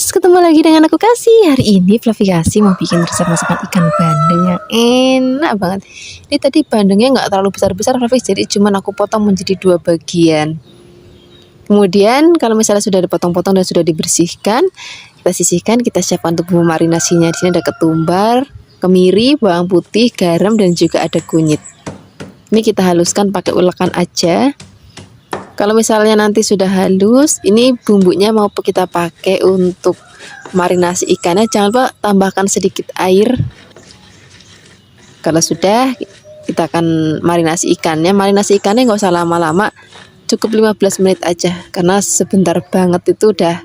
Fluffys, ketemu lagi dengan aku Kasih. Hari ini Fluffy Kasih mau bikin resep masakan ikan bandeng yang enak banget. Ini tadi bandengnya nggak terlalu besar-besar Fluffy, jadi cuman aku potong menjadi 2 bagian. Kemudian kalau misalnya sudah dipotong-potong dan sudah dibersihkan, kita sisihkan, kita siapkan untuk bumbu marinasinya. Di sini ada ketumbar, kemiri, bawang putih, garam, dan juga ada kunyit. Ini kita haluskan pakai ulekan aja. Kalau misalnya nanti sudah halus, ini bumbunya mau kita pakai untuk marinasi ikannya. Jangan lupa tambahkan sedikit air. Kalau sudah, kita akan marinasi ikannya. Marinasi ikannya nggak usah lama-lama, cukup 15 menit aja. Karena sebentar banget itu udah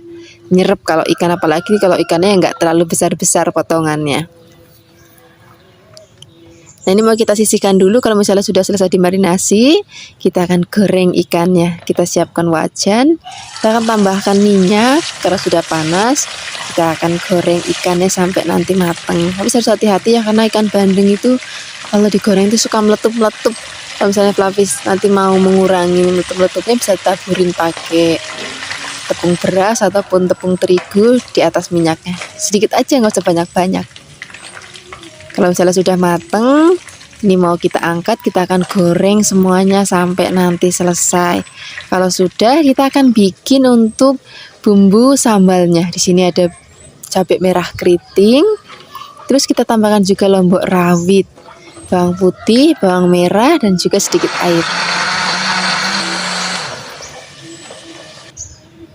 nyerep kalau ikan, apalagi kalau ikannya nggak terlalu besar-besar potongannya. Nah, ini mau kita sisihkan dulu. Kalau misalnya sudah selesai dimarinasi, kita akan goreng ikannya. Kita siapkan wajan, kita akan tambahkan minyak. Kalau sudah panas, kita akan goreng ikannya sampai nanti matang. Tapi harus hati-hati ya, karena ikan bandeng itu kalau digoreng itu suka meletup-meletup. Kalau misalnya Fluffys nanti mau mengurangi meletup-meletupnya, bisa taburin pakai tepung beras ataupun tepung terigu di atas minyaknya. Sedikit aja, nggak usah banyak-banyak. Kalau misalnya sudah mateng, ini mau kita angkat, kita akan goreng semuanya sampai nanti selesai. Kalau sudah, kita akan bikin untuk bumbu sambalnya. Di sini ada cabai merah keriting, terus kita tambahkan juga lombok rawit, bawang putih, bawang merah, dan juga sedikit air.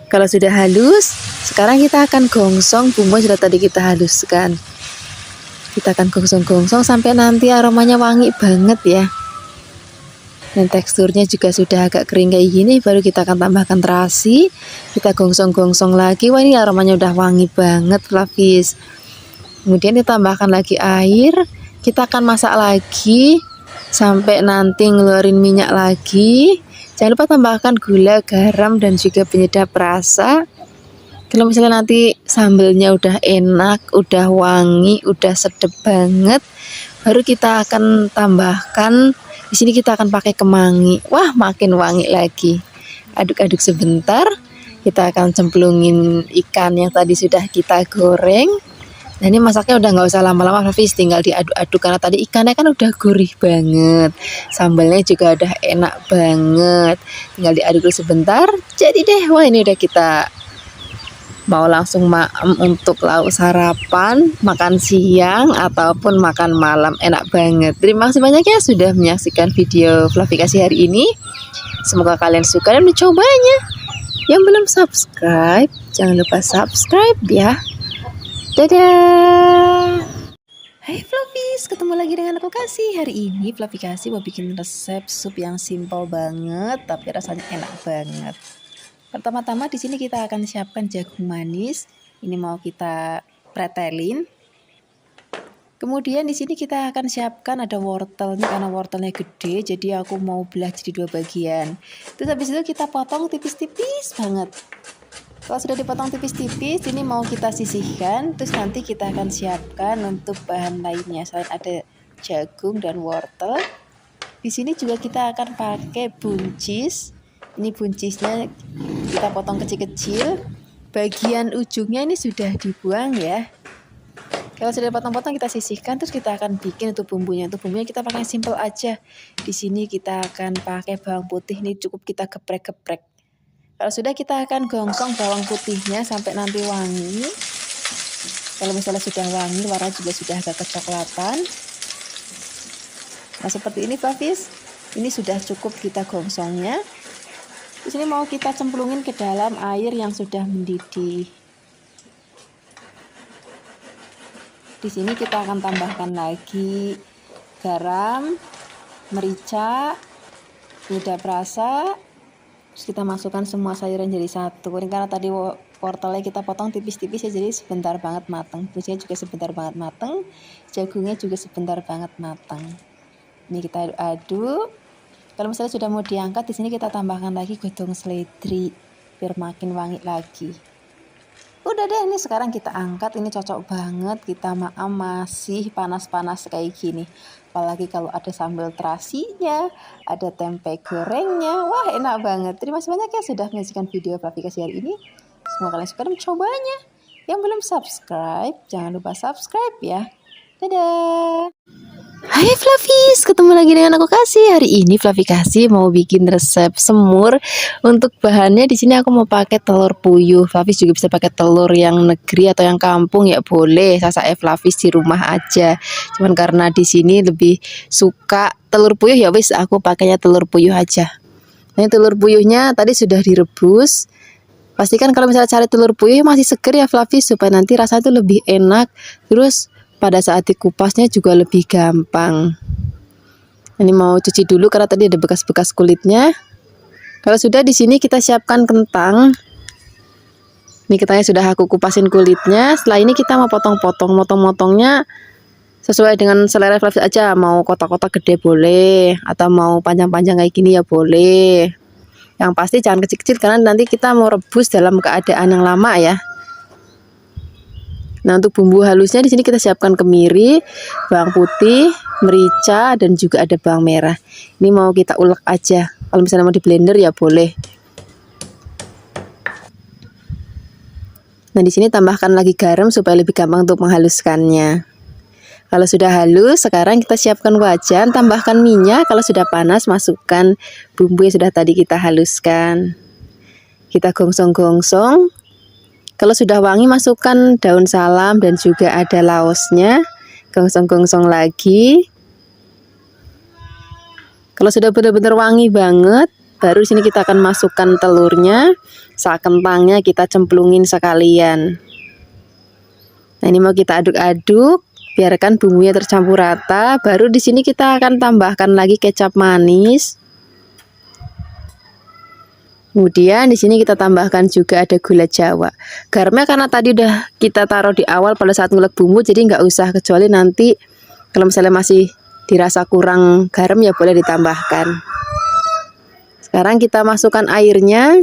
Kalau sudah halus, sekarang kita akan gongsong bumbu yang sudah tadi kita haluskan. Kita akan gongsong-gongsong sampai nanti aromanya wangi banget ya. Dan teksturnya juga sudah agak kering kayak gini, baru kita akan tambahkan terasi. Kita gongsong-gongsong lagi. Wah, ini aromanya udah wangi banget Fluffys. Kemudian ditambahkan lagi air. Kita akan masak lagi sampai nanti ngeluarin minyak lagi. Jangan lupa tambahkan gula, garam, dan juga penyedap rasa. Kalau misalnya nanti sambelnya udah enak, udah wangi, udah sedap banget, baru kita akan tambahkan. Di sini kita akan pakai kemangi. Wah, makin wangi lagi. Aduk-aduk sebentar. Kita akan cemplungin ikan yang tadi sudah kita goreng. Nah, ini masaknya udah nggak usah lama-lama, Fluffys, tinggal diaduk-aduk karena tadi ikannya kan udah gurih banget. Sambalnya juga udah enak banget. Tinggal diaduk dulu sebentar. Jadi deh, wah ini udah kita mau langsung untuk lauk sarapan, makan siang, ataupun makan malam, enak banget. Terima kasih banyak ya sudah menyaksikan video Fluffy Kasih hari ini. Semoga kalian suka dan mencobanya. Yang belum subscribe, jangan lupa subscribe ya. Dadah. Hai Fluffys, ketemu lagi dengan aku Kasih. Hari ini Fluffy Kasih mau bikin resep sup yang simple banget, tapi rasanya enak banget. Pertama-tama di sini kita akan siapkan jagung manis. Ini mau kita pretelin. Kemudian di sini kita akan siapkan ada wortel. Ini karena wortelnya gede, jadi aku mau belah jadi 2 bagian. Terus habis itu kita potong tipis-tipis banget. Kalau sudah dipotong tipis-tipis, ini mau kita sisihkan. Terus nanti kita akan siapkan untuk bahan lainnya. Selain ada jagung dan wortel, di sini juga kita akan pakai buncis. Ini buncisnya kita potong kecil-kecil. Bagian ujungnya ini sudah dibuang ya. Kalau sudah potong-potong kita sisihkan, terus kita akan bikin untuk bumbunya. Untuk bumbunya kita pakai simple aja. Di sini kita akan pakai bawang putih, ini cukup kita geprek-geprek. Kalau sudah, kita akan gongsong bawang putihnya sampai nanti wangi. Kalau misalnya sudah wangi, warna juga sudah agak kecoklatan. Nah, seperti ini Fluffys. Ini sudah cukup kita gongsongnya. Di sini mau kita cemplungin ke dalam air yang sudah mendidih. Di sini kita akan tambahkan lagi garam, merica, penyedap rasa. Terus kita masukkan semua sayuran jadi satu. Ini karena tadi wortelnya kita potong tipis-tipis ya, jadi sebentar banget matang. Busnya juga sebentar banget matang. Jagungnya juga sebentar banget matang. Ini kita aduk. Kalau misalnya sudah mau diangkat, di sini kita tambahkan lagi godong seledri biar makin wangi lagi. Udah deh, ini sekarang kita angkat. Ini cocok banget. Kita masih panas-panas kayak gini. Apalagi kalau ada sambal terasinya, ada tempe gorengnya. Wah, enak banget. Terima kasih banyak ya sudah menyaksikan video Fluffy Kasih hari ini. Semoga kalian suka dan mencobanya. Yang belum subscribe, jangan lupa subscribe ya. Dadah. Hai Flavis, ketemu lagi dengan aku Kasih. Hari ini Flavi Kasih mau bikin resep semur. Untuk bahannya di sini aku mau pakai telur puyuh. Flavis juga bisa pakai telur yang negeri atau yang kampung ya boleh. Saya Flavis di rumah aja. Cuman karena di sini lebih suka telur puyuh ya wis aku pakainya telur puyuh aja. Ini telur puyuhnya tadi sudah direbus. Pastikan kalau misalnya cari telur puyuh masih seger ya Flavis supaya nanti rasanya itu lebih enak. Terus pada saat dikupasnya juga lebih gampang. Ini mau cuci dulu karena tadi ada bekas-bekas kulitnya. Kalau sudah di sini kita siapkan kentang. Ini kentangnya sudah aku kupasin kulitnya. Setelah ini kita mau potong-potong. Motong-motongnya sesuai dengan selera Flavis aja. Mau kotak-kotak gede boleh, atau mau panjang-panjang kayak gini ya boleh. Yang pasti jangan kecil-kecil karena nanti kita mau rebus dalam keadaan yang lama ya. Nah, untuk bumbu halusnya di sini kita siapkan kemiri, bawang putih, merica, dan juga ada bawang merah. Ini mau kita ulek aja. Kalau misalnya mau di blender ya boleh. Nah, di sini tambahkan lagi garam supaya lebih gampang untuk menghaluskannya. Kalau sudah halus, sekarang kita siapkan wajan, tambahkan minyak. Kalau sudah panas, masukkan bumbu yang sudah tadi kita haluskan. Kita gongsong-gongsong. Kalau sudah wangi masukkan daun salam dan juga ada laosnya. Gongsong-gongsong lagi. Kalau sudah benar-benar wangi banget, baru sini kita akan masukkan telurnya. Saat kentangnya kita cemplungin sekalian. Nah, ini mau kita aduk-aduk, biarkan bumbunya tercampur rata. Baru di sini kita akan tambahkan lagi kecap manis. Kemudian di sini kita tambahkan juga ada gula Jawa. Garamnya karena tadi udah kita taruh di awal pada saat ngulek bumbu, jadi nggak usah, kecuali nanti kalau misalnya masih dirasa kurang garam ya boleh ditambahkan. Sekarang kita masukkan airnya.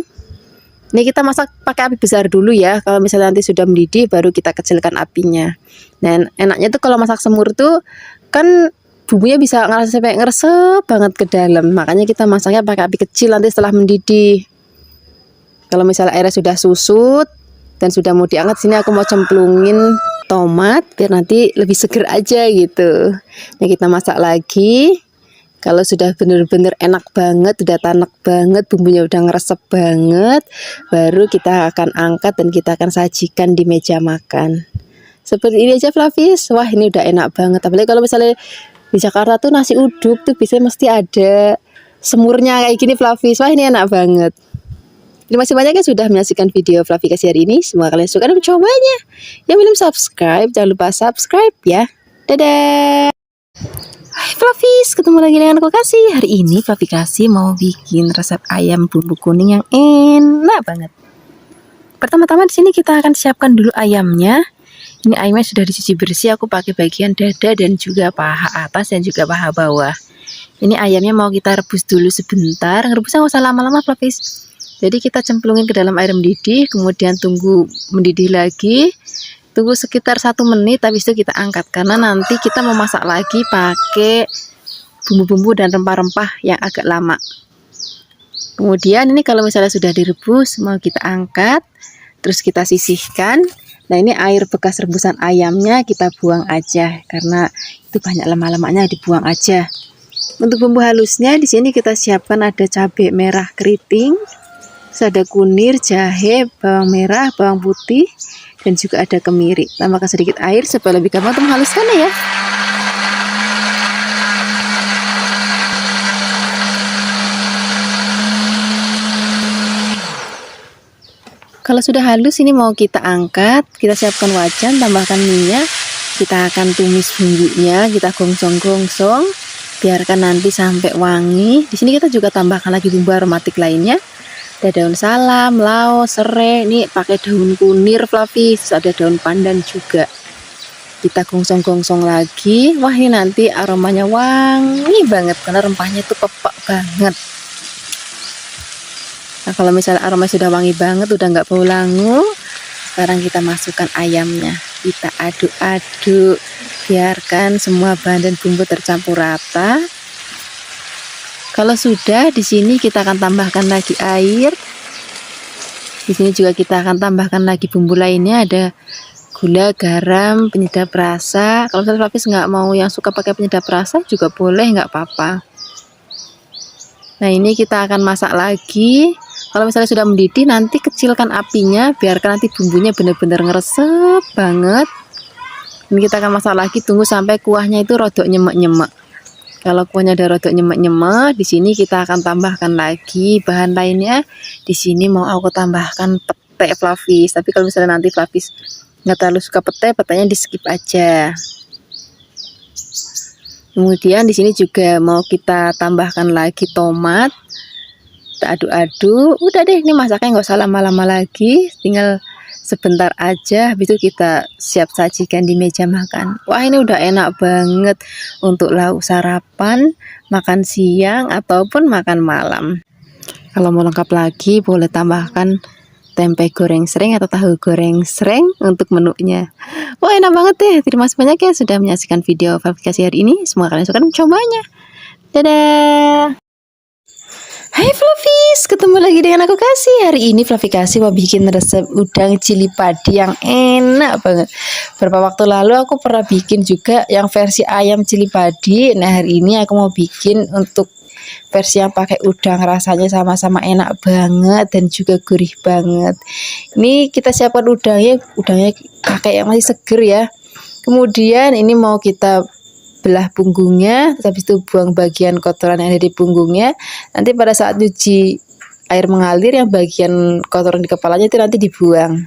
Ini kita masak pakai api besar dulu ya. Kalau misalnya nanti sudah mendidih baru kita kecilkan apinya. Dan enaknya tuh kalau masak semur tuh kan bumbunya bisa sampai ngeresep banget ke dalam. Makanya kita masaknya pakai api kecil nanti setelah mendidih. Kalau misalnya airnya sudah susut dan sudah mau diangkat, sini aku mau cemplungin tomat biar nanti lebih seger aja gitu. Nah, kita masak lagi. Kalau sudah bener-bener enak banget, udah tanek banget, bumbunya udah ngeresep banget, baru kita akan angkat dan kita akan sajikan di meja makan. Seperti ini aja Flavis. Wah, ini udah enak banget. Apalagi kalau misalnya di Jakarta tuh nasi uduk tuh bisa mesti ada semurnya kayak gini Flavis. Wah, ini enak banget. Terima kasih banyak ya sudah menyaksikan video Flavi Kasih hari ini. Semoga kalian suka dan mencobanya. Yang belum subscribe, jangan lupa subscribe ya. Dadah. Hai Flavis, ketemu lagi dengan aku Kasih. Hari ini Flavi Kasih mau bikin resep ayam bumbu kuning yang enak banget. Pertama-tama di sini kita akan siapkan dulu ayamnya. Ini ayamnya sudah dicuci bersih. Aku pakai bagian dada dan juga paha atas dan juga paha bawah. Ini ayamnya mau kita rebus dulu sebentar. Rebusnya nggak usah lama-lama Flavis. Jadi kita cemplungin ke dalam air mendidih, kemudian tunggu mendidih lagi, tunggu sekitar 1 menit, habis itu kita angkat karena nanti kita mau masak lagi pakai bumbu-bumbu dan rempah-rempah yang agak lama. Kemudian ini kalau misalnya sudah direbus, mau kita angkat, terus kita sisihkan. Nah, ini air bekas rebusan ayamnya kita buang aja karena itu banyak lemak-lemaknya, dibuang aja. Untuk bumbu halusnya di sini kita siapkan ada cabai merah keriting. Ada kunir, jahe, bawang merah, bawang putih, dan juga ada kemiri. Tambahkan sedikit air supaya lebih gampang untuk menghaluskannya ya. Kalau sudah halus ini mau kita angkat, kita siapkan wajan, tambahkan minyak. Kita akan tumis bumbunya, kita gongsong-gongsong, biarkan nanti sampai wangi. Di sini kita juga tambahkan lagi bumbu aromatik lainnya. Ada daun salam, laos, serai, ini pakai daun kunir Flavis, ada daun pandan juga. Kita gongsong-gongsong lagi. Wah, ini nanti aromanya wangi banget karena rempahnya itu pepek banget. Nah, kalau misalnya aromanya sudah wangi banget, udah nggak bau langu, sekarang kita masukkan ayamnya. Kita aduk-aduk, biarkan semua bahan dan bumbu tercampur rata. Kalau sudah, di sini kita akan tambahkan lagi air. Di sini juga kita akan tambahkan lagi bumbu lainnya, ada gula, garam, penyedap rasa. Kalau misalnya Flavis nggak mau yang suka pakai penyedap rasa juga boleh, nggak apa-apa. Nah ini kita akan masak lagi. Kalau misalnya sudah mendidih, nanti kecilkan apinya, biarkan nanti bumbunya benar-benar ngeresep banget. Ini kita akan masak lagi, tunggu sampai kuahnya itu rodok nyemek-nyemek. Kalau kuahnya udah rodok nyemek-nyemek, di sini kita akan tambahkan lagi bahan lainnya. Di sini mau aku tambahkan pete Flavis, tapi kalau misalnya nanti Flavis nggak terlalu suka pete, petenya di skip aja. Kemudian di sini juga mau kita tambahkan lagi tomat. Kita aduk-aduk. Udah deh, ini masaknya nggak usah lama-lama lagi, tinggal sebentar aja, habis itu kita siap sajikan di meja makan. Wah ini udah enak banget untuk lauk sarapan, makan siang, ataupun makan malam. Kalau mau lengkap lagi boleh tambahkan tempe goreng sereng atau tahu goreng sereng untuk menunya. Wah enak banget deh. Terima kasih banyak ya sudah menyaksikan video verifikasi hari ini. Semoga kalian suka dan mencobanya. Dadah. Hai Flavis, ketemu lagi dengan aku Kasih. Hari ini Flavi Kasih mau bikin resep udang cili padi yang enak banget. Beberapa waktu lalu aku pernah bikin juga yang versi ayam cili padi. Nah hari ini aku mau bikin untuk versi yang pakai udang, rasanya sama-sama enak banget dan juga gurih banget. Ini kita siapkan udangnya pakai yang masih seger ya. Kemudian ini mau kita belah punggungnya, habis itu buang bagian kotoran yang ada di punggungnya. Nanti pada saat cuci air mengalir, yang bagian kotoran di kepalanya itu nanti dibuang.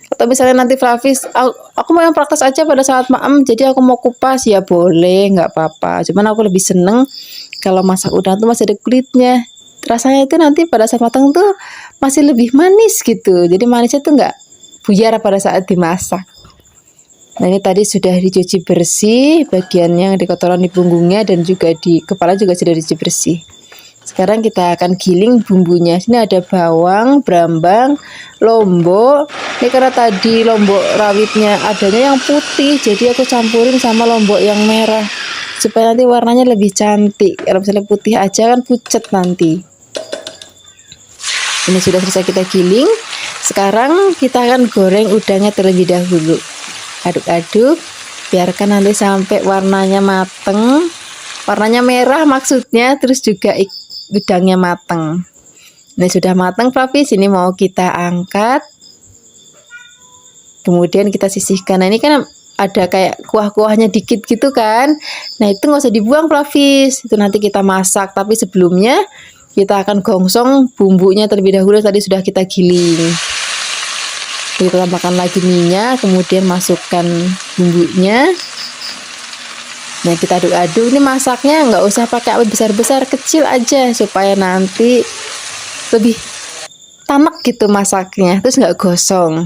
Atau misalnya nanti Flavis, aku mau yang praktis aja pada saat maem, jadi aku mau kupas, ya boleh, nggak apa-apa. Cuman aku lebih seneng kalau masak udang tuh masih ada kulitnya. Rasanya itu nanti pada saat matang tuh masih lebih manis gitu. Jadi manisnya tuh nggak buyar pada saat dimasak. Nah ini tadi sudah dicuci bersih bagian yang di kotoran di punggungnya, dan juga di kepala juga sudah dicuci bersih. Sekarang kita akan giling bumbunya. Sini ada bawang, brambang, lombok. Ini karena tadi lombok rawitnya adanya yang putih, jadi aku campurin sama lombok yang merah supaya nanti warnanya lebih cantik. Kalau misalnya putih aja kan pucet nanti. Ini sudah selesai kita giling. Sekarang kita akan goreng udangnya terlebih dahulu. Aduk-aduk, biarkan nanti sampai warnanya mateng, warnanya merah maksudnya, terus juga udangnya mateng. Ini sudah mateng Flavis, ini mau kita angkat, kemudian kita sisihkan. Nah ini kan ada kayak kuah-kuahnya dikit gitu kan, nah itu nggak usah dibuang Flavis, itu nanti kita masak. Tapi sebelumnya kita akan gongsong bumbunya terlebih dahulu, tadi sudah kita giling. Kita tambahkan lagi minyak, kemudian masukkan bumbunya. Nah kita aduk-aduk. Ini masaknya nggak usah pakai api besar-besar, kecil aja supaya nanti lebih tamak gitu masaknya, terus nggak gosong.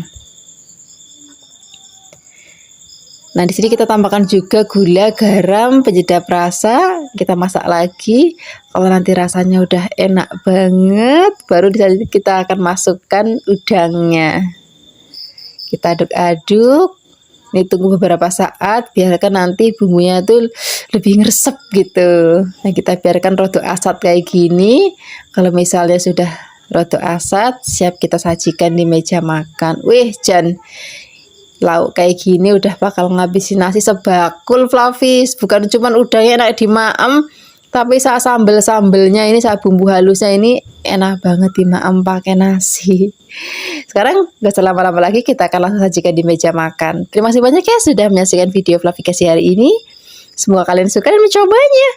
Nah di sini kita tambahkan juga gula, garam, penyedap rasa. Kita masak lagi. Kalau nanti rasanya udah enak banget, baru di saat itu kita akan masukkan udangnya. Kita aduk-aduk. Ini tunggu beberapa saat, biarkan nanti bumbunya tuh lebih ngeresep gitu. Nah kita biarkan rodok asat kayak gini. Kalau misalnya sudah rodok asat, siap kita sajikan di meja makan. Wih Jan, lauk kayak gini udah bakal ngabisin nasi sebakul Flavis. Bukan cuman udangnya enak dimaem, tapi saat sambel-sambelnya ini, saat bumbu halusnya ini enak banget dimaem pakai nasi. Sekarang gak usah lama-lama lagi, kita akan langsung sajikan di meja makan. Terima kasih banyak ya sudah menyaksikan video Flavi Kasih hari ini. Semoga kalian suka dan mencobanya.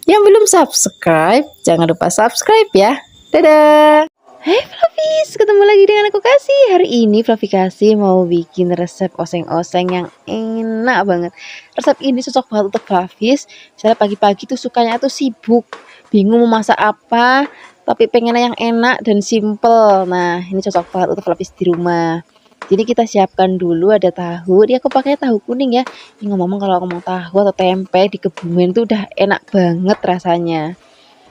Yang belum subscribe, jangan lupa subscribe ya. Dadah. Hai Flavis, ketemu lagi dengan aku Kasih. Hari ini Flavi Kasih mau bikin resep oseng-oseng yang enak banget. Resep ini cocok banget untuk Flavis. Misalnya pagi-pagi tuh sukanya tuh sibuk, bingung mau masak apa, tapi pengennya yang enak dan simple. Nah ini cocok banget untuk Flavis di rumah. Jadi kita siapkan dulu, ada tahu. Ini aku pakai tahu kuning ya. Ini ngomong kalau ngomong tahu atau tempe di Kebumen tuh udah enak banget rasanya.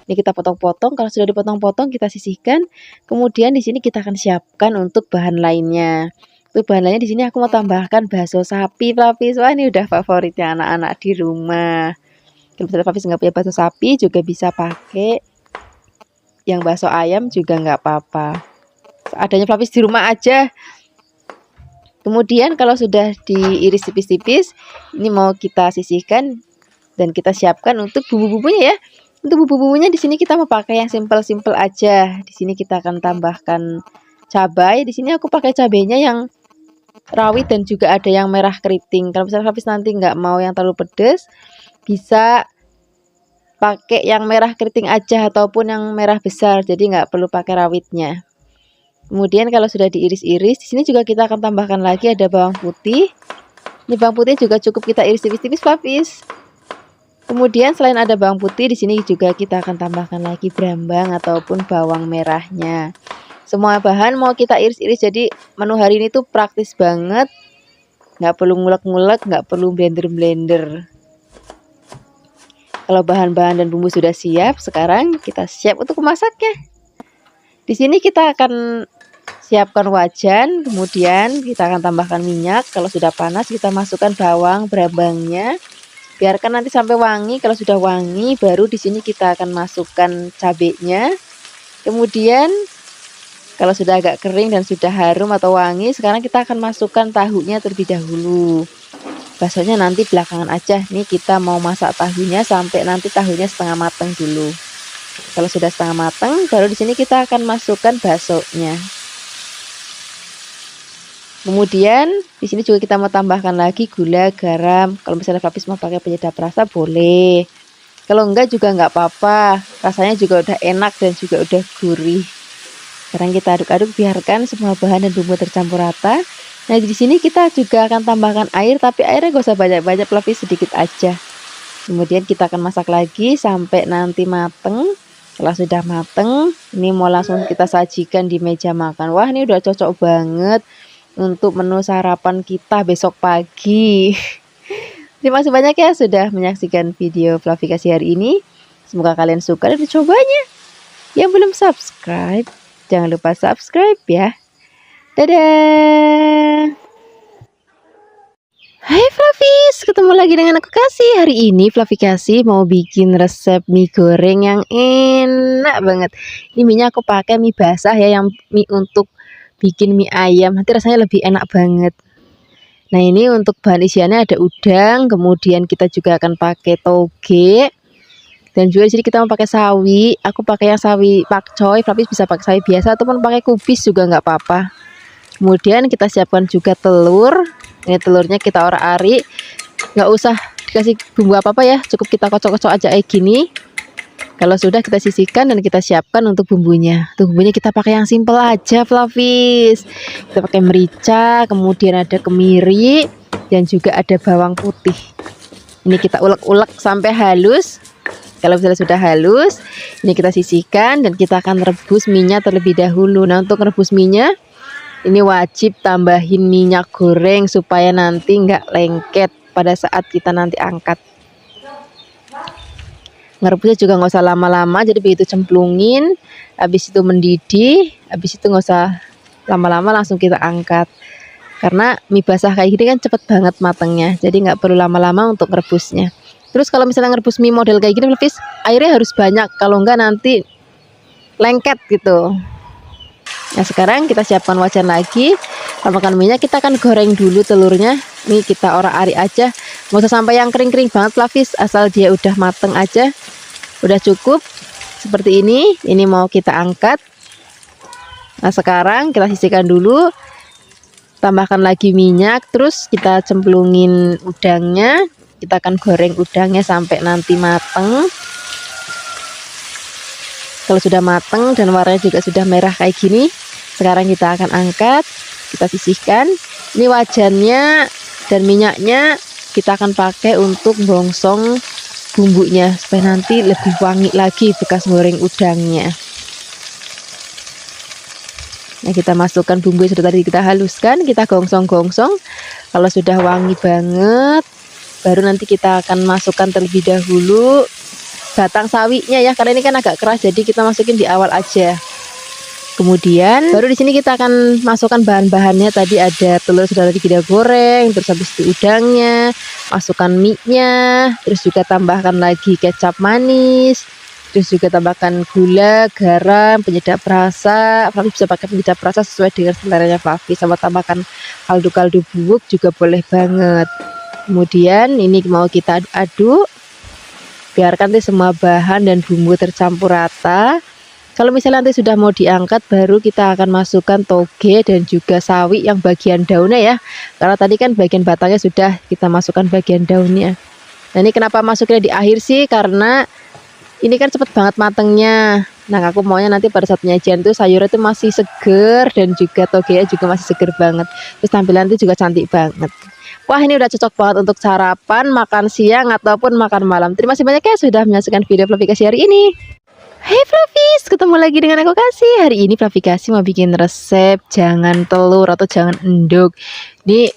Ini kita potong-potong. Kalau sudah dipotong-potong kita sisihkan. Kemudian di sini kita akan siapkan untuk bahan lainnya. Untuk bahan lainnya di sini aku mau tambahkan bakso sapi Flavis. Wah ini udah favoritnya anak-anak di rumah. Kalau misalnya Flavis nggak punya bakso sapi juga bisa pakai yang bakso ayam juga nggak apa-apa. seadanya Flavis di rumah aja. Kemudian kalau sudah diiris tipis-tipis, ini mau kita sisihkan dan kita siapkan untuk bumbu-bumbunya ya. Untuk bumbu-bumbunya di sini kita mau pakai yang simple-simple aja. Di sini kita akan tambahkan cabai. Di sini aku pakai cabainya yang rawit dan juga ada yang merah keriting. Kalau misalnya Flavis nanti nggak mau yang terlalu pedas, bisa pakai yang merah keriting aja ataupun yang merah besar. Jadi nggak perlu pakai rawitnya. Kemudian kalau sudah diiris-iris, di sini juga kita akan tambahkan lagi ada bawang putih. Ini bawang putih juga cukup kita iris tipis-tipis, Flavis. Kemudian selain ada bawang putih, di sini juga kita akan tambahkan lagi brambang ataupun bawang merahnya. Semua bahan mau kita iris-iris, jadi menu hari ini tuh praktis banget. Nggak perlu ngulek-ngulek, nggak perlu blender-blender. Kalau bahan-bahan dan bumbu sudah siap, sekarang kita siap untuk memasaknya. Di sini kita akan siapkan wajan, kemudian kita akan tambahkan minyak. Kalau sudah panas, kita masukkan bawang, brambangnya. Biarkan nanti sampai wangi. Kalau sudah wangi, baru di sini kita akan masukkan cabenya. Kemudian kalau sudah agak kering dan sudah harum atau wangi, sekarang kita akan masukkan tahunya terlebih dahulu. Baksonya nanti belakangan aja. Nih kita mau masak tahunya sampai nanti tahunya setengah matang dulu. Kalau sudah setengah matang, baru di sini kita akan masukkan baksonya. Kemudian di sini juga kita mau tambahkan lagi gula, garam. Kalau misalnya Flavis mau pakai penyedap rasa boleh. Kalau enggak juga enggak apa-apa. Rasanya juga udah enak dan juga udah gurih. Sekarang kita aduk-aduk, biarkan semua bahan dan bumbu tercampur rata. Nah di sini kita juga akan tambahkan air, tapi airnya gak usah banyak-banyak, Flavis sedikit aja. Kemudian kita akan masak lagi sampai nanti mateng. Setelah sudah mateng, ini mau langsung kita sajikan di meja makan. Wah, ini udah cocok banget untuk menu sarapan kita besok pagi. Terima kasih banyak ya sudah menyaksikan video Flavikasi hari ini. Semoga kalian suka dan mencobanya. Yang belum subscribe, jangan lupa subscribe ya. Dadah. Hai Flavis, ketemu lagi dengan aku Kasih. Hari ini Flavikasi mau bikin resep mie goreng yang enak banget. Ini mie-nya aku pakai mie basah ya, yang mie untuk bikin mie ayam. Nanti rasanya lebih enak banget. Nah ini untuk bahan isiannya ada udang, kemudian kita juga akan pakai toge, dan juga di sini kita mau pakai sawi. Aku pakai yang sawi pakcoy, Flavis bisa pakai sawi biasa ataupun pakai kubis juga nggak apa-apa. Kemudian kita siapkan juga telur. Ini telurnya kita orak-arik, nggak usah dikasih bumbu apa-apa ya, cukup kita kocok-kocok aja kayak gini. Kalau sudah kita sisihkan dan kita siapkan untuk bumbunya. Untuk bumbunya kita pakai yang simple aja, Flavis. Kita pakai merica, kemudian ada kemiri, dan juga ada bawang putih. Ini kita ulek-ulek sampai halus. Kalau misalnya sudah halus, ini kita sisihkan dan kita akan rebus minyak terlebih dahulu. Nah untuk rebus minyak, ini wajib tambahin minyak goreng supaya nanti nggak lengket pada saat kita nanti angkat. Ngerebusnya juga nggak usah lama-lama, jadi begitu cemplungin, habis itu mendidih, habis itu nggak usah lama-lama, langsung kita angkat. Karena mie basah kayak gini kan cepet banget matangnya, jadi nggak perlu lama-lama untuk ngerebusnya. Terus kalau misalnya ngerebus mie model kayak gini, Flavis, airnya harus banyak, kalau enggak nanti lengket gitu. Nah sekarang kita siapkan wajan lagi. Tambahkan minyak, kita akan goreng dulu telurnya. Ini kita orak-arik aja, nggak usah sampai yang kering-kering banget Flavis, asal dia udah mateng aja. Udah cukup seperti ini. Ini mau kita angkat. Nah sekarang kita sisihkan dulu, tambahkan lagi minyak, terus kita cemplungin udangnya. Kita akan goreng udangnya sampai nanti mateng. Kalau sudah mateng dan warnanya juga sudah merah kayak gini, sekarang kita akan angkat, kita sisihkan. Ini wajannya dan minyaknya kita akan pakai untuk bongsong bumbunya supaya nanti lebih wangi lagi bekas goreng udangnya. Nah kita masukkan bumbu yang sudah tadi kita haluskan, kita gongsong-gongsong. Kalau sudah wangi banget, baru nanti kita akan masukkan terlebih dahulu batang sawinya ya, karena ini kan agak keras, jadi kita masukin di awal aja. Kemudian baru di sini kita akan masukkan bahan-bahannya. Tadi ada telur sudah tadi kita goreng, terus habis itu udangnya, masukkan mie-nya, terus juga tambahkan lagi kecap manis, Terus juga tambahkan gula, garam, penyedap rasa. Fluffy bisa pakai penyedap rasa sesuai dengan seleranya Fluffy. Sama tambahkan kaldu-kaldu bubuk juga boleh banget. Kemudian ini mau kita aduk-aduk. Biarkan nanti semua bahan dan bumbu tercampur rata. Kalau misalnya nanti sudah mau diangkat, baru kita akan masukkan toge dan juga sawi yang bagian daunnya ya. Karena tadi kan bagian batangnya sudah kita masukkan bagian daunnya. Nah ini kenapa masuknya di akhir sih? Karena ini kan cepet banget matengnya. Nah aku maunya nanti pada saat penyajian tuh sayurnya tuh masih seger dan juga togenya juga masih seger banget. Terus tampilan itu juga cantik banget. Wah ini udah cocok banget untuk sarapan, makan siang ataupun makan malam. Terima kasih banyak ya sudah menyaksikan video Fluffy Kasih hari ini. Hey Fluffies, ketemu lagi dengan aku Kasih. Hari ini Fluffy Kasih mau bikin resep jangan telur atau jangan endog. Ini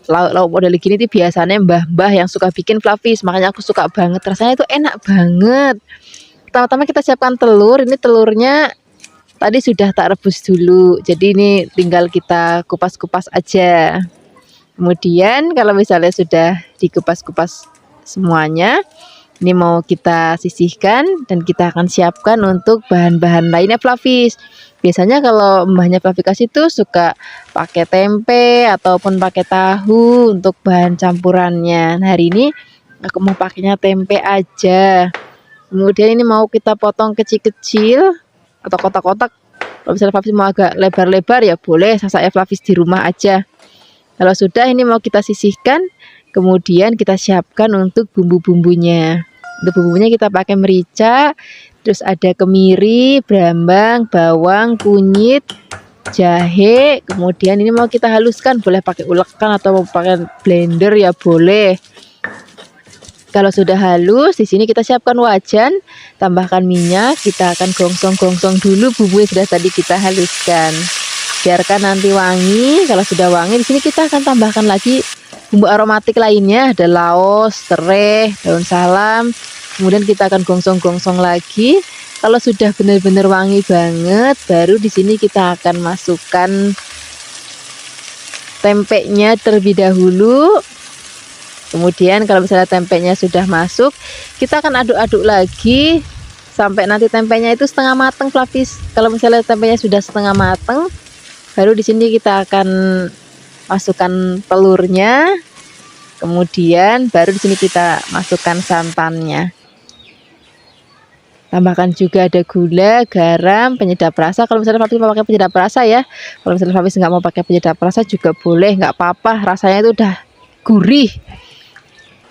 lauk model gini tuh biasanya mbah-mbah yang suka bikin Fluffies, makanya aku suka banget. Rasanya itu enak banget. Pertama-tama kita siapkan telur. Ini telurnya tadi sudah tak rebus dulu. Jadi ini tinggal kita kupas-kupas aja. Kemudian kalau misalnya sudah dikupas-kupas semuanya, ini mau kita sisihkan dan kita akan siapkan untuk bahan-bahan lainnya Fluffies. Biasanya kalau mbahnya Fluffy Kasih tuh suka pakai tempe ataupun pakai tahu untuk bahan campurannya. Nah, hari ini aku mau pakainya tempe aja. Kemudian ini mau kita potong kecil-kecil atau kotak-kotak. Kalau misalnya Fluffies mau agak lebar-lebar ya boleh, sasaknya Fluffies di rumah aja. Kalau sudah ini mau kita sisihkan, kemudian kita siapkan untuk bumbu-bumbunya. Untuk bumbunya kita pakai merica, terus ada kemiri, brambang, bawang, kunyit, jahe. Kemudian ini mau kita haluskan, boleh pakai ulekan atau mau pakai blender ya boleh. Kalau sudah halus, di sini kita siapkan wajan, tambahkan minyak, kita akan gongsong-gongsong dulu bumbu yang sudah tadi kita haluskan. Biarkan nanti wangi. Kalau sudah wangi, di sini kita akan tambahkan lagi bumbu aromatik lainnya, ada laos, serai, daun salam. Kemudian kita akan gongsong-gongsong lagi. Kalau sudah benar-benar wangi banget, baru di sini kita akan masukkan tempenya terlebih dahulu. Kemudian kalau misalnya tempenya sudah masuk, kita akan aduk-aduk lagi sampai nanti tempenya itu setengah mateng Fluffies. Kalau misalnya tempenya sudah setengah mateng, baru di sini kita akan masukkan telurnya. Kemudian baru di sini kita masukkan santannya. Tambahkan juga ada gula, garam, penyedap rasa. Kalau misalnya Fluffy mau pakai penyedap rasa ya. Kalau misalnya Fluffy nggak mau pakai penyedap rasa juga boleh, nggak apa-apa. Rasanya itu udah gurih.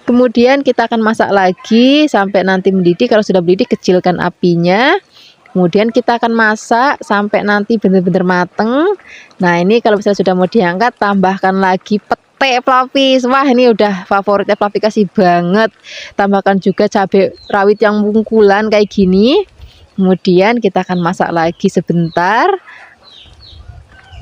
Kemudian kita akan masak lagi sampai nanti mendidih. Kalau sudah mendidih, kecilkan apinya. Kemudian kita akan masak sampai nanti benar-benar mateng. Nah ini kalau misalnya sudah mau diangkat, tambahkan lagi pete Fluffies. Wah ini udah favoritnya Fluffy Kasih banget. Tambahkan juga cabai rawit yang bungkulan kayak gini. Kemudian kita akan masak lagi sebentar.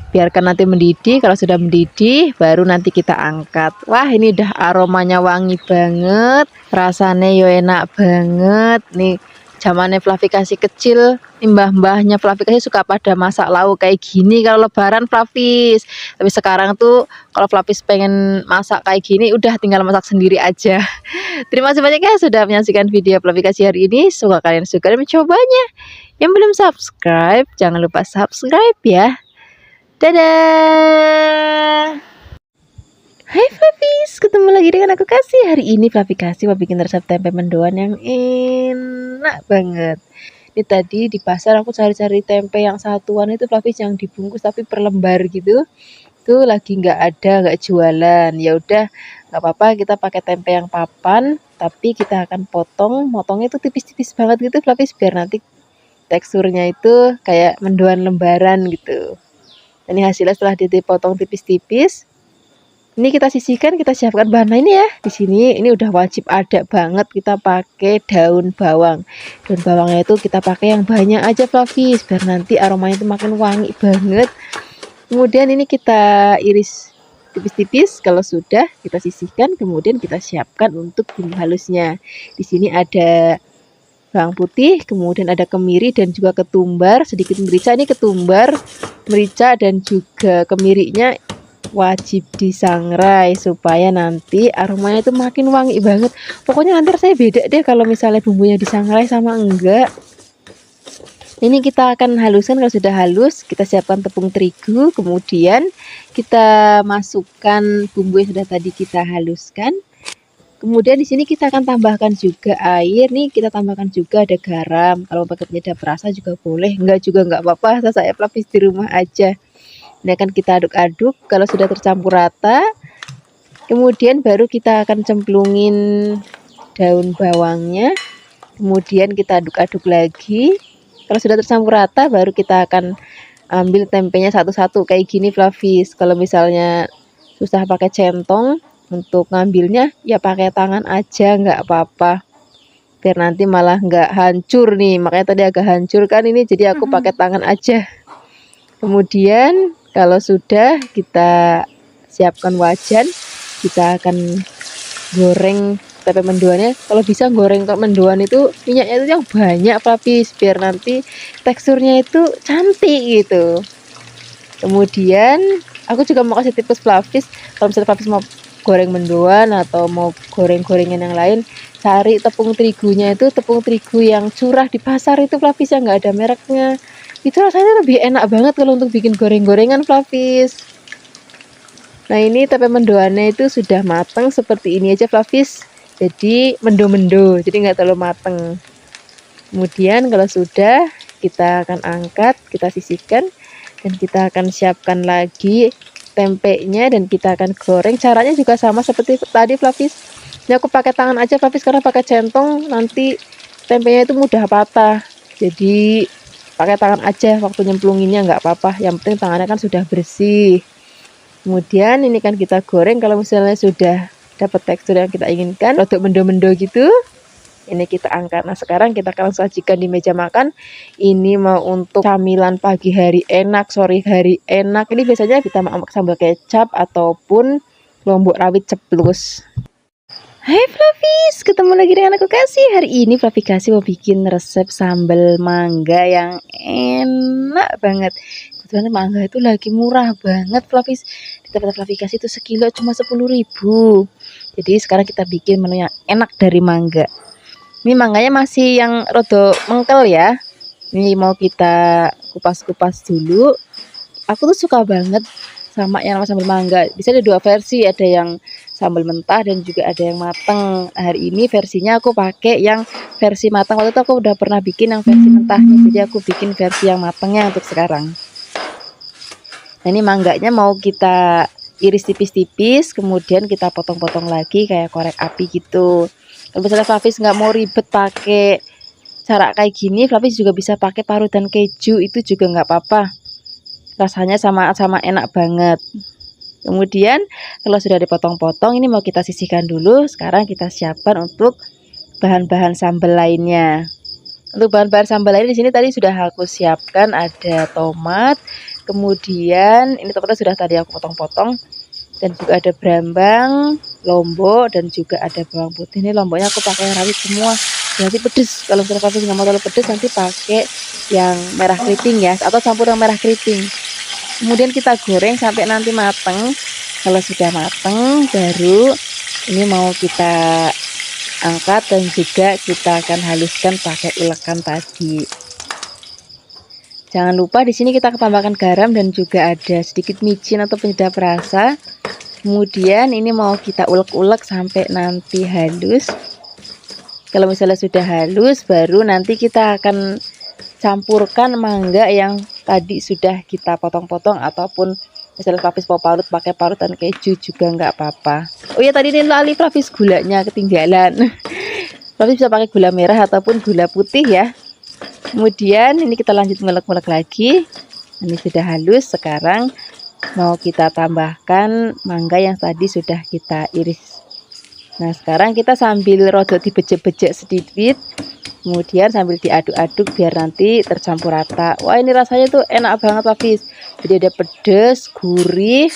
Biarkan nanti mendidih. Kalau sudah mendidih, baru nanti kita angkat. Wah ini udah aromanya wangi banget. Rasanya yo enak banget. Nih zamannya Fluffy Kasih kecil, mbah-mbahnya Fluffy Kasih suka pada masak lauk kayak gini kalau lebaran Fluffies. Tapi sekarang tuh kalau Fluffies pengen masak kayak gini udah tinggal masak sendiri aja. Terima kasih banyak ya sudah menyaksikan video Fluffy Kasih hari ini. Semoga kalian suka dan mencobanya. Yang belum subscribe, jangan lupa subscribe ya. Dadah. Hai Fluffies, ketemu lagi dengan aku Kasih. Hari ini Fluffy Kasih mau bikin resep tempe mendoan yang enak banget. Ini tadi di pasar aku cari-cari tempe yang satuan itu Fluffies, yang dibungkus tapi per lembar gitu. Itu lagi nggak ada, nggak jualan. Ya udah, nggak apa-apa, kita pakai tempe yang papan, tapi kita akan motongnya itu tipis-tipis banget gitu Fluffies, biar nanti teksturnya itu kayak mendoan lembaran gitu. Ini hasilnya setelah dipotong tipis-tipis. Ini kita sisihkan, kita siapkan bahan lainnya ya. Di sini ini udah wajib ada banget kita pakai daun bawang. Daun bawangnya itu kita pakai yang banyak aja Fluffies, biar nanti aromanya itu makin wangi banget. Kemudian ini kita iris tipis-tipis. Kalau sudah kita sisihkan, kemudian kita siapkan untuk bumbu halusnya. Di sini ada bawang putih, kemudian ada kemiri dan juga ketumbar, sedikit merica. Ini ketumbar, merica dan juga kemirinya wajib disangrai supaya nanti aromanya itu makin wangi banget. Pokoknya nanti saya beda deh kalau misalnya bumbunya disangrai sama enggak. Ini kita akan haluskan. Kalau sudah halus, kita siapkan tepung terigu, kemudian kita masukkan bumbu yang sudah tadi kita haluskan. Kemudian di sini kita akan tambahkan juga air. Nih kita tambahkan juga ada garam. Kalau pakai penyedap rasa juga boleh, enggak juga enggak apa-apa. Saya pelapis di rumah aja. Ini akan kita aduk-aduk. Kalau sudah tercampur rata, kemudian baru kita akan cemplungin daun bawangnya. Kemudian kita aduk-aduk lagi. Kalau sudah tercampur rata, baru kita akan ambil tempenya satu-satu kayak gini, Flavis. Kalau misalnya susah pakai centong untuk ngambilnya, ya pakai tangan aja, nggak apa-apa. Biar nanti malah nggak hancur nih. Makanya tadi agak hancur kan ini, jadi aku pakai tangan aja. Kemudian kalau sudah, kita siapkan wajan. Kita akan goreng tempe mendoannya. Kalau bisa goreng mendoan itu minyaknya itu yang banyak, Flavis, biar nanti teksturnya itu cantik gitu. Kemudian aku juga mau kasih tips, Flavis, kalau misalnya Flavis mau goreng mendoan atau mau goreng-gorengan yang lain, cari tepung terigunya itu tepung terigu yang curah di pasar itu, Flavis, yang nggak ada mereknya. Itu rasanya lebih enak banget kalau untuk bikin goreng-gorengan, Flavis. Nah, ini tempe mendoannya itu sudah matang seperti ini aja, Flavis. Jadi mendo-mendo, jadi nggak terlalu mateng. Kemudian kalau sudah, kita akan angkat, kita sisihkan, dan kita akan siapkan lagi tempenya dan kita akan goreng. Caranya juga sama seperti tadi, Flavis. Ini aku pakai tangan aja, Flavis, karena pakai centong nanti tempenya itu mudah patah. Jadi pakai tangan aja waktu nyemplunginnya, nggak apa-apa. Yang penting tangannya kan sudah bersih. Kemudian ini kan kita goreng. Kalau misalnya sudah dapat tekstur yang kita inginkan, rodok mendo-mendo gitu, ini kita angkat. Nah, sekarang kita akan sajikan di meja makan. Ini mau untuk camilan pagi hari enak, sore hari enak. Ini biasanya ditambah sambal kecap ataupun lombok rawit ceplus. Hai Flavis, ketemu lagi dengan aku Kasih. Hari ini Flavis Kasih mau bikin resep sambal mangga yang enak banget. Kebetulan mangga itu lagi murah banget, Flavis. Di tempat Flavis Kasih itu sekilo cuma 10.000. Jadi sekarang kita bikin menu yang enak dari mangga. Ini mangganya masih yang rodo mengkel ya. Ini mau kita kupas-kupas dulu. Aku tuh suka banget sama yang nama sambal mangga. Bisa ada dua versi, ada yang sambal mentah dan juga ada yang mateng. Hari ini versinya aku pakai yang versi matang. Waktu itu aku udah pernah bikin yang versi mentahnya, jadi aku bikin versi yang matangnya untuk sekarang. Nah, ini mangganya mau kita iris tipis-tipis, kemudian kita potong-potong lagi kayak korek api gitu. Kalau misalnya Flavis nggak mau ribet pakai cara kayak gini, Flavis juga bisa pakai parutan keju, itu juga nggak apa-apa. Rasanya sama-sama enak banget. Kemudian kalau sudah dipotong-potong, ini mau kita sisihkan dulu. Sekarang kita siapkan untuk bahan-bahan sambal lainnya. Untuk bahan-bahan sambal lain di sini tadi sudah aku siapkan, ada tomat, kemudian ini tomatnya sudah tadi aku potong-potong, dan juga ada brambang, lombok, dan juga ada bawang putih. Ini lomboknya aku pakai yang rawit semua, nanti pedes. Kalau misalnya Flavis nggak mau terlalu pedes, nanti pakai yang merah keriting ya, atau campur yang merah keriting. Kemudian kita goreng sampai nanti mateng. Kalau sudah mateng, baru ini mau kita angkat dan juga kita akan haluskan pakai ulekan tadi. Jangan lupa di sini kita tambahkan garam dan juga ada sedikit micin atau penyedap rasa. Kemudian ini mau kita ulek-ulek sampai nanti halus. Kalau misalnya sudah halus, baru nanti kita akan campurkan mangga yang tadi sudah kita potong-potong, ataupun misalnya Flavis mau parut pakai parutan keju juga nggak apa-apa. Oh ya, tadi ini lali Flavis, gulanya ketinggalan. Flavis bisa pakai gula merah ataupun gula putih ya. Kemudian ini kita lanjut ngelek-ngelek lagi. Ini sudah halus. Sekarang mau kita tambahkan mangga yang tadi sudah kita iris. Nah, sekarang kita sambil rodok dibejek-bejek sedikit, kemudian sambil diaduk-aduk biar nanti tercampur rata. Wah, ini rasanya tuh enak banget, Flavis. Jadi ada pedas, gurih,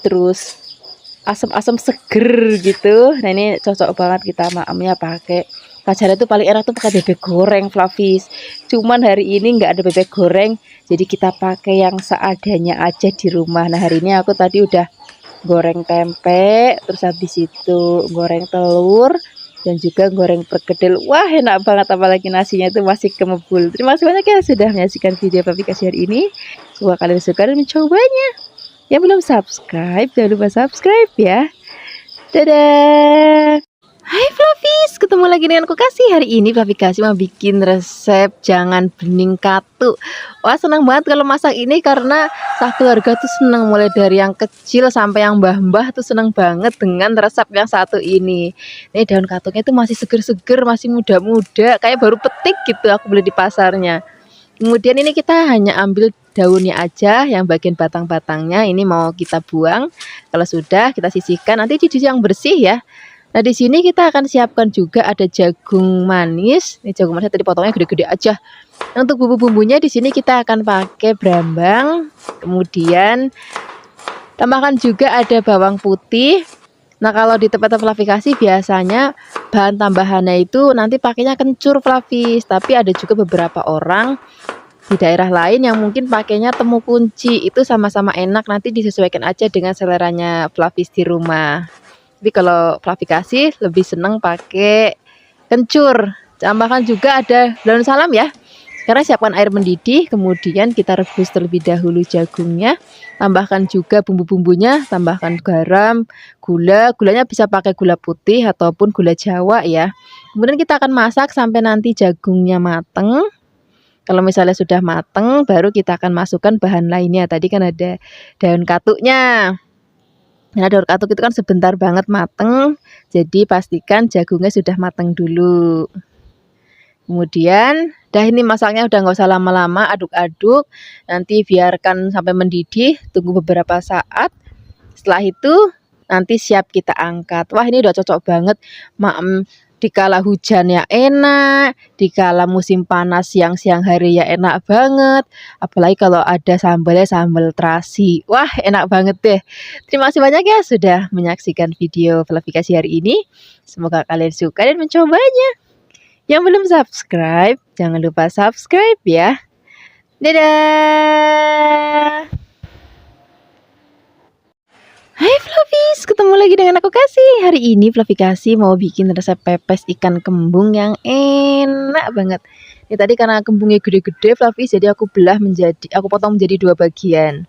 terus asam-asam seger gitu. Nah, ini cocok banget kita maamnya pakai. Pacarnya tuh paling enak tuh pakai bebek goreng, Flavis. Cuman hari ini nggak ada bebek goreng, jadi kita pakai yang seadanya aja di rumah. Nah, hari ini aku tadi udah goreng tempe, terus habis itu goreng telur, dan juga goreng perkedel. Wah, enak banget, apalagi nasinya itu masih kemebul. Terima kasih banyak ya sudah menyaksikan video aplikasi hari ini. Semoga kalian suka dan mencobanya. Yang belum subscribe, jangan lupa subscribe ya. Dadah. Hai Fluffies, ketemu lagi dengan aku Kasih. Hari ini Fluffy Kasih mau bikin resep jangan bening katu. Wah, senang banget kalau masak ini karena satu keluarga tuh senang, mulai dari yang kecil sampai yang mbah-mbah tuh senang banget dengan resep yang satu ini. Ini daun katungnya itu masih seger-seger, masih muda-muda, kayak baru petik gitu aku beli di pasarnya. Kemudian ini kita hanya ambil daunnya aja, yang bagian batang-batangnya ini mau kita buang. Kalau sudah kita sisihkan, nanti cuci yang bersih ya. Nah, di sini kita akan siapkan juga ada jagung manis. Ini jagung manis tadi potongnya gede-gede aja. Nah, untuk bumbu-bumbunya di sini kita akan pakai brambang. Kemudian tambahkan juga ada bawang putih. Nah, kalau di tempat Fluffy Kasih biasanya bahan tambahannya itu nanti pakainya kencur Fluffy. Tapi ada juga beberapa orang di daerah lain yang mungkin pakainya temu kunci. Itu sama-sama enak, nanti disesuaikan aja dengan seleranya Fluffy di rumah. Tapi kalau Fluffy Kasih lebih seneng pakai kencur. Tambahkan juga ada daun salam ya. Sekarang siapkan air mendidih, kemudian kita rebus terlebih dahulu jagungnya. Tambahkan juga bumbu-bumbunya, tambahkan garam, gula. Gulanya bisa pakai gula putih ataupun gula Jawa ya. Kemudian kita akan masak sampai nanti jagungnya mateng. Kalau misalnya sudah mateng, baru kita akan masukkan bahan lainnya. Tadi kan ada daun katuknya. Nah, daun katuk itu kan sebentar banget mateng, jadi pastikan jagungnya sudah mateng dulu. Kemudian, ini masaknya udah nggak usah lama-lama, aduk-aduk, nanti biarkan sampai mendidih, tunggu beberapa saat. Setelah itu, nanti siap kita angkat. Wah, ini udah cocok banget, dikala hujan ya enak, dikala musim panas siang-siang hari ya enak banget. Apalagi kalau ada sambalnya sambal terasi. Wah, enak banget deh. Terima kasih banyak ya sudah menyaksikan video Fluffy Kasih hari ini. Semoga kalian suka dan mencobanya. Yang belum subscribe, jangan lupa subscribe ya. Dadah. Hai Fluffies, ketemu lagi dengan aku Kasih. Hari ini Fluffy Kasih mau bikin resep pepes ikan kembung yang enak banget. Ini tadi karena kembungnya gede-gede Fluffy, jadi aku potong menjadi 2 bagian.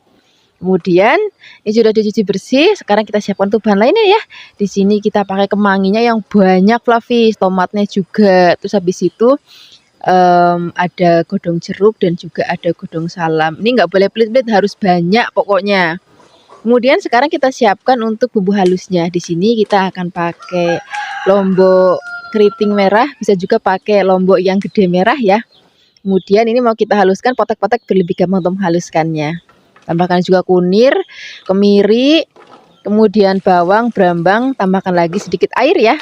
Kemudian ini sudah dicuci bersih. Sekarang kita siapkan untuk bahan lainnya ya. Di sini kita pakai kemanginya yang banyak Fluffy, tomatnya juga. Terus habis itu ada godong jeruk dan juga ada godong salam. Ini nggak boleh pelit-pelit, harus banyak pokoknya. Kemudian sekarang kita siapkan untuk bumbu halusnya. Di sini kita akan pakai lombok keriting merah, bisa juga pakai lombok yang gede merah ya. Kemudian ini mau kita haluskan, potek-potek biar lebih gampang untuk menghaluskannya. Tambahkan juga kunir, kemiri, kemudian bawang, brambang, tambahkan lagi sedikit air ya.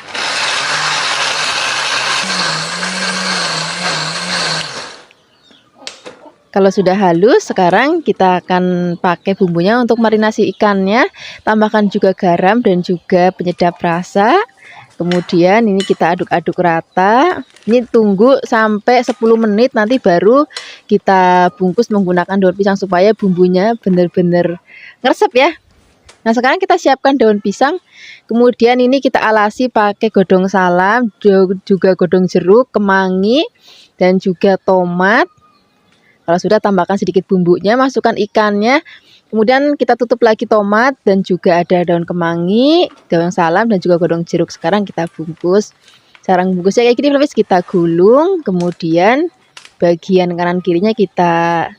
Kalau sudah halus, sekarang kita akan pakai bumbunya untuk marinasi ikannya. Tambahkan juga garam dan juga penyedap rasa. Kemudian ini kita aduk-aduk rata. Ini tunggu sampai 10 menit, nanti baru kita bungkus menggunakan daun pisang supaya bumbunya benar-benar ngeresep ya. Nah, sekarang kita siapkan daun pisang. Kemudian ini kita alasi pakai godong salam, juga godong jeruk, kemangi, dan juga tomat. Kalau sudah, tambahkan sedikit bumbunya, masukkan ikannya. Kemudian kita tutup lagi tomat dan juga ada daun kemangi, daun salam dan juga godong jeruk. Sekarang kita bungkus. Cara bungkusnya kayak gini, kita gulung, kemudian bagian kanan kirinya kita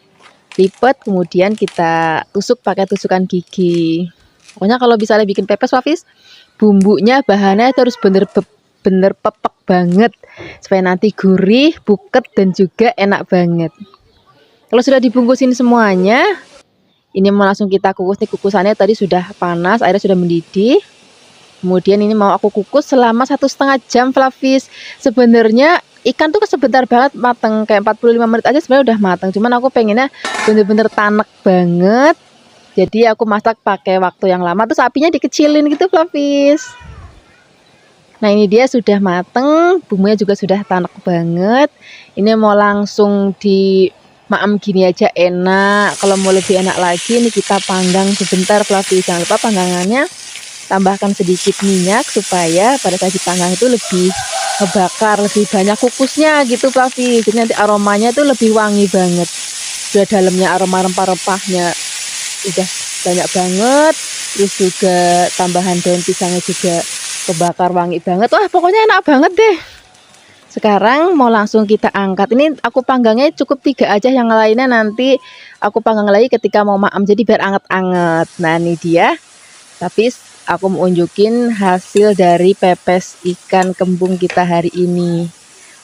lipat, kemudian kita tusuk pakai tusukan gigi. Pokoknya kalau misalnya bikin pepes Fluffy, bumbunya bahannya itu harus bener-bener pepek banget supaya nanti gurih, buket dan juga enak banget. Kalau sudah dibungkusin semuanya, ini mau langsung kita kukus. Nih, kukusannya tadi sudah panas, airnya sudah mendidih. Kemudian ini mau aku kukus selama 1,5 jam Fluffy. Sebenarnya ikan tuh sebentar banget mateng, kayak 45 menit aja sebenarnya udah mateng. Cuman aku pengennya bener-bener tanek banget. Jadi aku masak pakai waktu yang lama, terus apinya dikecilin gitu Fluffy. Nah, ini dia sudah mateng, bumbunya juga sudah tanek banget. Ini mau langsung di maem gini aja enak. Kalau mau lebih enak lagi, ini kita panggang sebentar Fluffy. Jangan lupa panggangannya tambahkan sedikit minyak supaya pada saat dipanggang itu lebih ngebakar, lebih banyak kukusnya gitu Fluffy. Jadi nanti aromanya itu lebih wangi banget. Sudah dalamnya aroma rempah-rempahnya udah banyak banget, terus juga tambahan daun pisangnya juga kebakar wangi banget. Wah, pokoknya enak banget deh. Sekarang mau langsung kita angkat. Ini aku panggangnya cukup 3 aja, yang lainnya nanti aku panggang lagi ketika mau maem, jadi biar anget-anget. Nah, ini dia. Tapi aku mau unjukin hasil dari pepes ikan kembung kita hari ini.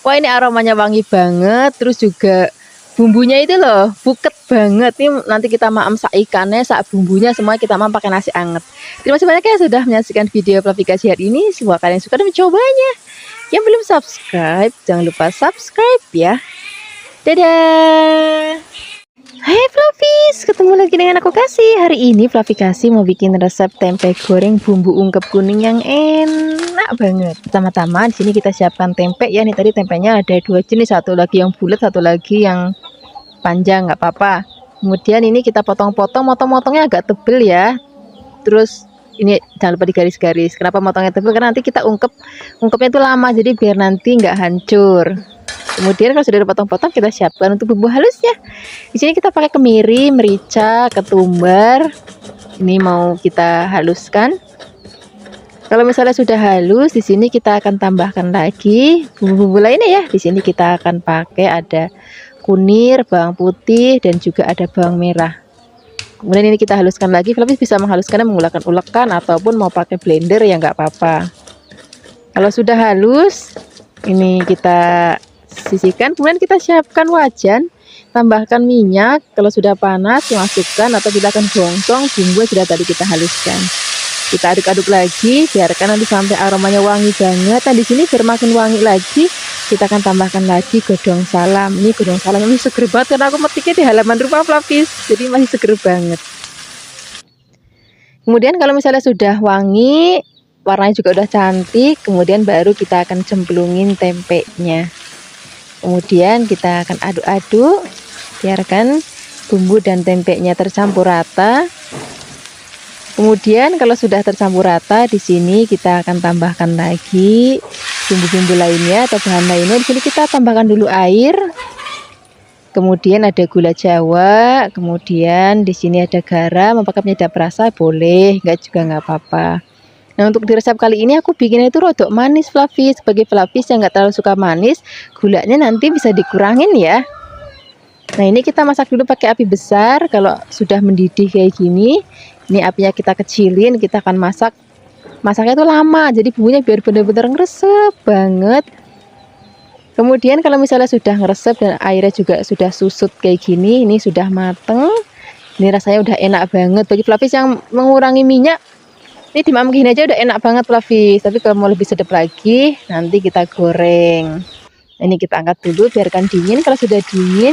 Wah, ini aromanya wangi banget, terus juga bumbunya itu loh buket banget. Nih nanti kita maem sak ikannya, sak bumbunya semua kita maem pakai nasi anget. Terima kasih banyak ya sudah menyaksikan video Fluffy hari ini. Semoga kalian suka dan mencobanya. Yang belum subscribe, jangan lupa subscribe ya. Dadah. Hai Fluffies, ketemu lagi dengan aku Kasih. Hari ini Fluffy mau bikin resep tempe goreng bumbu ungkep kuning yang enak banget. Pertama-tama di sini kita siapkan tempe ya. Nih tadi tempenya ada 2 jenis, satu lagi yang bulat, satu lagi yang panjang, nggak apa-apa. Kemudian ini kita potong-potong, motong-motongnya agak tebel ya. Terus ini jangan lupa digaris-garis. Kenapa motongnya tebel? Karena nanti kita ungkepnya itu lama, jadi biar nanti nggak hancur. Kemudian kalau sudah dipotong-potong, kita siapkan untuk bumbu halusnya. Di sini kita pakai kemiri, merica, ketumbar. Ini mau kita haluskan. Kalau misalnya sudah halus, di sini kita akan tambahkan lagi bumbu-bumbu lainnya ya. Di sini kita akan pakai ada kunir, bawang putih, dan juga ada bawang merah. Kemudian ini kita haluskan lagi. Fluffy bisa menghaluskannya menggunakan ulekan ataupun mau pakai blender ya nggak apa-apa. Kalau sudah halus, ini kita sisihkan. Kemudian kita siapkan wajan, tambahkan minyak. Kalau sudah panas, masukkan atau kita akan gongsong bumbu yang sudah tadi kita haluskan. Kita aduk-aduk lagi, biarkan nanti sampai aromanya wangi banget. Nah, di sini biar makin wangi lagi, kita akan tambahkan lagi godong salam. Ini godong salam ini seger banget karena aku metiknya di halaman rumah Fluffy, jadi masih seger banget. Kemudian kalau misalnya sudah wangi, warnanya juga udah cantik, kemudian baru kita akan cemplungin tempenya. Kemudian kita akan aduk-aduk, biarkan bumbu dan tempenya tercampur rata. Kemudian kalau sudah tercampur rata, di sini kita akan tambahkan lagi bumbu-bumbu lainnya atau bahan lainnya. Di sini kita tambahkan dulu air. Kemudian ada gula Jawa, kemudian di sini ada garam. Mau pakai penyedap rasa boleh, enggak juga nggak apa-apa. Nah, untuk di resep kali ini aku bikinnya itu rodok manis Fluffy. Sebagai Fluffy yang nggak terlalu suka manis, gulanya nanti bisa dikurangin ya. Nah, ini kita masak dulu pakai api besar. Kalau sudah mendidih kayak gini, ini apinya kita kecilin, kita akan masak. Masaknya itu lama, jadi bumbunya biar benar-benar ngeresep banget. Kemudian kalau misalnya sudah ngeresep dan airnya juga sudah susut kayak gini, ini sudah mateng. Ini rasanya udah enak banget. Bagi Fluffy yang mengurangi minyak, ini dimaem gini aja udah enak banget Fluffy. Tapi kalau mau lebih sedap lagi, nanti kita goreng. Nah, ini kita angkat dulu, biarkan dingin. Kalau sudah dingin,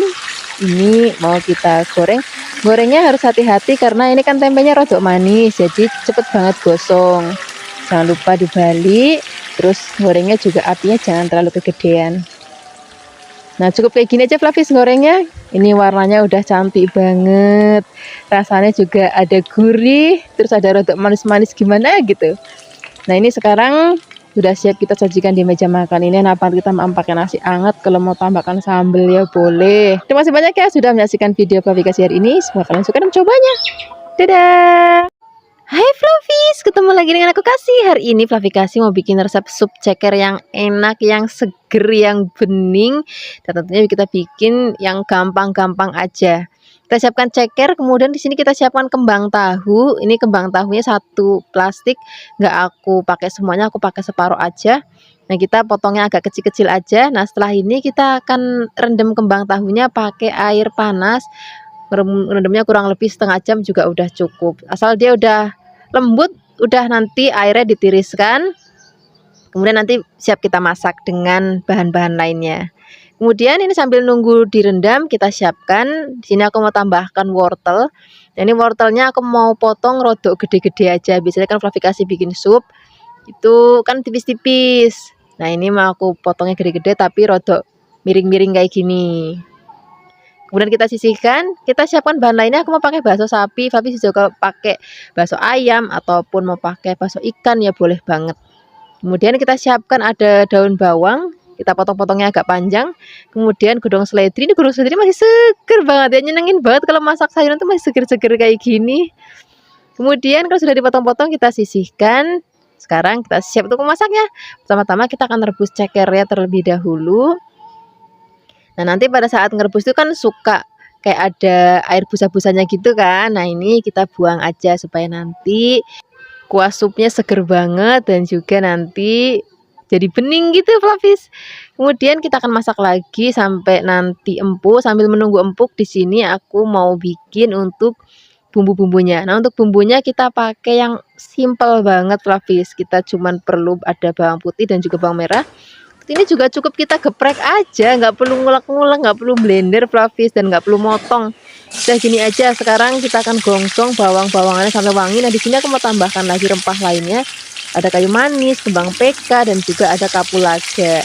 ini mau kita goreng. Gorengnya harus hati-hati karena ini kan tempenya rodok manis, jadi cepet banget gosong. Jangan lupa dibalik. Terus gorengnya juga apinya jangan terlalu kegedean. Nah, cukup kayak gini aja Fluffy gorengnya. Ini warnanya udah cantik banget. Rasanya juga ada gurih, terus ada rodok manis-manis gimana gitu. Nah, ini sekarang sudah siap kita sajikan di meja makan. Ini apa kita mau pakai nasi anget, kalau mau tambahkan sambal ya boleh. Terima kasih banyak ya sudah menyaksikan video Fluffy hari ini. Semoga kalian suka dan mencobanya. Dadah. Hai Fluffies, ketemu lagi dengan aku Kasih. Hari ini Fluffy mau bikin resep sup ceker yang enak, yang seger, yang bening. Dan tentunya kita bikin yang gampang-gampang aja. Kita siapkan ceker, kemudian di sini kita siapkan kembang tahu. Ini kembang tahunya 1 plastik, nggak aku pakai semuanya, aku pakai separuh aja. Nah, kita potongnya agak kecil-kecil aja. Nah, setelah ini kita akan rendam kembang tahunya pakai air panas. Rendamnya kurang lebih setengah jam juga udah cukup. Asal dia udah lembut, udah nanti airnya ditiriskan. Kemudian nanti siap kita masak dengan bahan-bahan lainnya. Kemudian ini sambil nunggu direndam, kita siapkan. Di sini aku mau tambahkan wortel. Nah, ini wortelnya aku mau potong rodok gede-gede aja. Biasanya kan Fluffy bikin sup itu kan tipis-tipis. Nah, ini mau aku potongnya gede-gede tapi rodok miring-miring kayak gini. Kemudian kita sisihkan, kita siapkan bahan lainnya. Aku mau pakai bakso sapi, tapi juga pakai bakso ayam ataupun mau pakai bakso ikan ya boleh banget. Kemudian kita siapkan ada daun bawang, kita potong-potongnya agak panjang. Kemudian godong seledri, ini godong seledri masih seger banget ya, nyenengin banget kalau masak sayuran tuh masih seger-seger kayak gini. Kemudian kalau sudah dipotong-potong kita sisihkan. Sekarang kita siap untuk memasaknya. Pertama-tama kita akan rebus cekernya terlebih dahulu. Nah, nanti pada saat ngerebus itu kan suka kayak ada air busa-busanya gitu kan. Nah, ini kita buang aja supaya nanti kuah supnya seger banget dan juga nanti jadi bening gitu pelapis. Kemudian kita akan masak lagi sampai nanti empuk. Sambil menunggu empuk di sini aku mau bikin untuk bumbu-bumbunya. Nah, untuk bumbunya kita pakai yang simple banget pelapis. Kita cuman perlu ada bawang putih dan juga bawang merah. Ini juga cukup kita geprek aja, nggak perlu ngulek-ngulek, nggak perlu blender pelapis, dan nggak perlu motong. Udah gini aja. Sekarang kita akan gongsong bawang-bawangannya sampai wangi. Nah, di sini aku mau tambahkan lagi rempah lainnya. Ada kayu manis, kembang peka, dan juga ada kapulaga.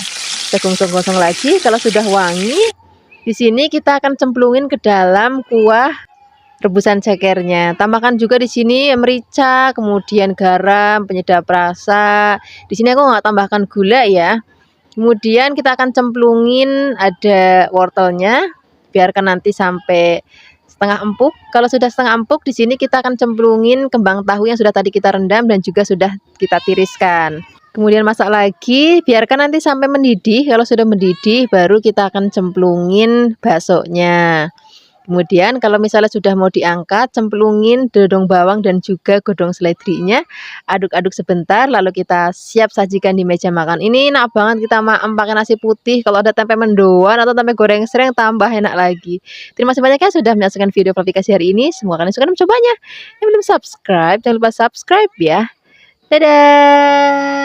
Kita gongsong-gongsong lagi. Kalau sudah wangi, di sini kita akan cemplungin ke dalam kuah rebusan cekernya. Tambahkan juga di sini merica, kemudian garam, penyedap rasa. Di sini aku nggak tambahkan gula ya. Kemudian kita akan cemplungin ada wortelnya, biarkan nanti sampai setengah empuk. Kalau sudah setengah empuk, di sini kita akan cemplungin kembang tahu yang sudah tadi kita rendam dan juga sudah kita tiriskan. Kemudian masak lagi, biarkan nanti sampai mendidih. Kalau sudah mendidih, baru kita akan cemplungin baksonya. Kemudian kalau misalnya sudah mau diangkat, cemplungin dodong bawang dan juga godong seledrinya. Aduk-aduk sebentar lalu kita siap sajikan di meja makan. Ini enak banget kita makan pakai nasi putih. Kalau ada tempe mendoan atau tempe goreng sereng tambah enak lagi. Terima kasih banyak ya sudah menyaksikan video aplikasi hari ini. Semoga kalian suka dan mencobanya. Yang belum subscribe, jangan lupa subscribe ya. Dadah.